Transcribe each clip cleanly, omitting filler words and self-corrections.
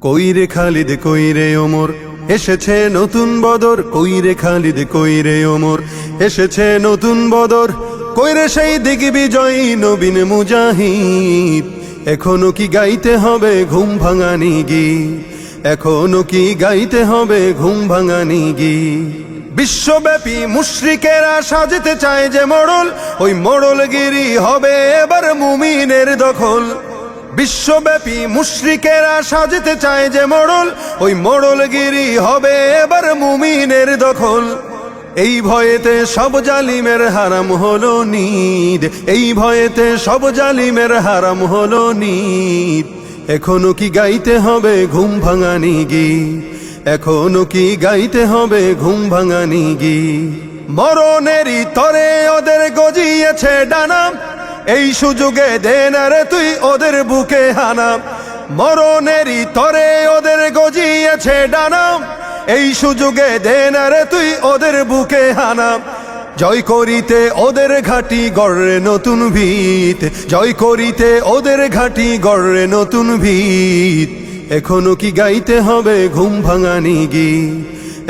কইরে খালিদ কইরে ওমর এসেছে নতুন বদর, কইরে খালিদ কইরে ওমর এসেছে নতুন বদর, কইরে সেই দিগ্বিজয়ী নবীন মুজাহিদ। এখনো কি গাইতে হবে ঘুম ভাঙানি গীত, এখনো কি গাইতে হবে ঘুম ভাঙানি গীত। বিশ্বব্যাপী মুশরিকেরা সাজতে চায় যে মোড়ল, ওই মোড়লগিরি হবে এবার মুমিনের দখল। বিশ্বব্যাপী মুশরিকেরা সাজতে চায় যে মোড়ল, ওই মোড়লগিরি হবে এবার মুমিনের দখল। এই ভয়েতে সব জালিমের হারাম হলো নিদ, এই ভয়েতে সব জালিমের হারাম হলো নিদ। এখনো কি গাইতে হবে ঘুম ভাঙানি গীত, এখনো কি গাইতে হবে ঘুম ভাঙানি গীত। মরণেরই তরে ওদের গজিয়েছে ডানা, এই সুযোগে দে না রে তুই ওদের বুকে হানা। মরণেরই তরে ওদের গজিয়েছে ডানা, এই সুযোগে দে না রে তুই ওদের বুকে হানা। জয় করিতে ওদের ঘাটি গড়ে নতুন ভিত, জয় করিতে ওদের ঘাটি গড়ে নতুন ভিত। এখনো কি গাইতে হবে ঘুম ভাঙানি গীত,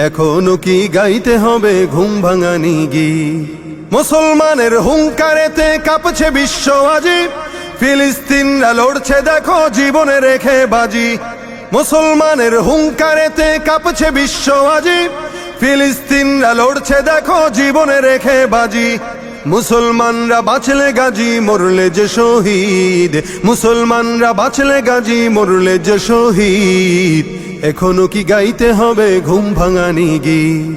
এখনো কি গাইতে হবে ঘুম ভাঙানি গীত। মুসলমানের হুঙ্কারেতে কাঁপছে বিশ্ব আজি, ফিলিস্তিনরা লড়ছে দেখো জীবনে রেখে বাজি। মুসলমানের হুঙ্কারেতে কাঁপছে বিশ্ব আজি, ফিলিস্তিনরা লড়ছে দেখো জীবনে রেখে বাজি। মুসলমানরা বাঁচলে গাজী মরলে যে শহীদ, মুসলমানরা বাঁচলে গাজী মরলে যে শহীদ। এখনো কি গাইতে হবে ঘুম ভাঙানি গীত,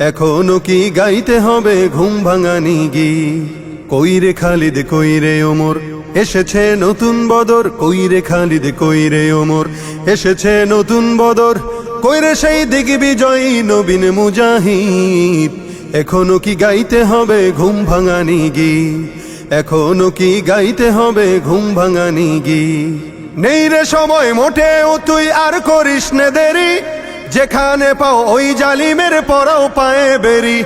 এখনো কি গাইতে হবে ঘুম ভাঙানি গীত। কইরে খালিদ কইরে ওমর এসেছে নতুন বদর, কইরে খালিদ কইরে ওমর এসেছে নতুন বদর, কইরে সেই দিগ্বিজয়ী নবীন মুজাহিদ। এখনো কি গাইতে হবে ঘুম ভাঙানি গীত, এখনো কি গাইতে হবে ঘুম ভাঙানি গীত। নেই রে সময় মোটেও তুই আর করিস নে দেরি, যেখানে পাও ওই জালিমের পরাও পায়ে বেরি।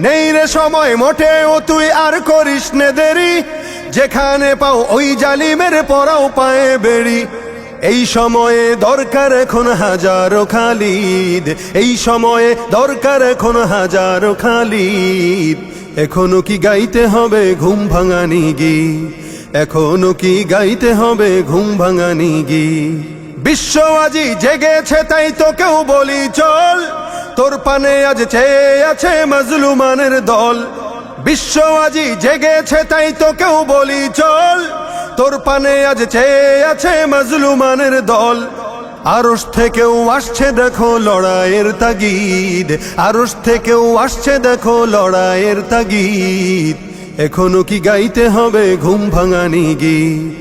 নেই রে সময় মোটেও তুই আর করিস নে দেরি, যেখানে পাও ওই জালিমের পরাও পায়ে বেরি। এই সময়ে দরকার এখন হাজারো খালিদ, এই সময়ে দরকার এখন হাজারো খালিদ। এখনো কি গাইতে হবে ঘুম ভাঙানি গীত, এখনো কি গাইতে হবে ঘুম ভাঙানি গীত। বিশ্ব আজি জেগেছে তাই তো কেউ বলি চল, তোর পানে আজ চেয়ে আছে মাজলুমানের দল। বিশ্ব আজি জেগেছে তাই তো কেউ বলি চল, তোর পানে আজ চেয়ে আছে মাজলুমানের দল। আরশ থেকেও আসছে দেখো লড়াইয়ের তাগিদ, আরশ থেকেও আসছে দেখো লড়াইয়ের তাগিদ। এখনো কি গাইতে হবে ঘুম ভাঙানি গীত,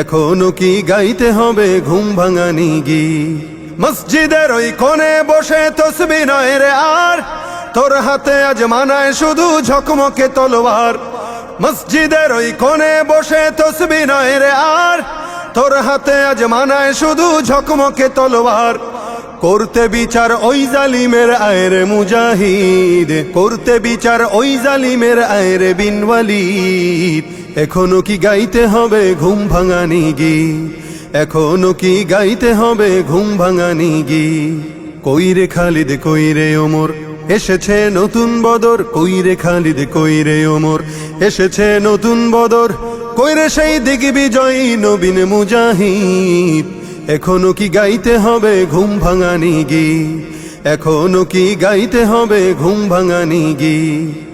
এখনো কি গাইতে হবে ঘুম ভাঙানি গীত। মসজিদের ওই কোণে বসে তসবিহ নয় রে আর, তোর হাতে আজ মানায় শুধু ঝকমকে তলোয়ার। মসজিদের ওই কোণে বসে তসবিহ নয় রে আর, তোর হাতে আজ মানায় শুধু ঝকমকে তলোয়ার। করতে বিচার ওই জালিমের আয়ের মুজাহিদ, করতে বিচার ওই জালিমের আয়ের বিন ওয়ালিদ। এখনো কি গাইতে হবে ঘুম ভাঙানি গীত, এখনো কি গাইতে হবে ঘুম ভাঙানি গীত। কইরে খালিদ কইরে ওমর এসেছে নতুন বদর, কইরে খালিদ কইরে ওমর এসেছে নতুন বদর, কইরে সেই দিগ্বিজয়ী নবীন মুজাহিদ। এখনো কি গাইতে হবে ঘুম ভাঙানি গীত, এখনো কি গাইতে হবে ঘুম ভাঙানি গীত।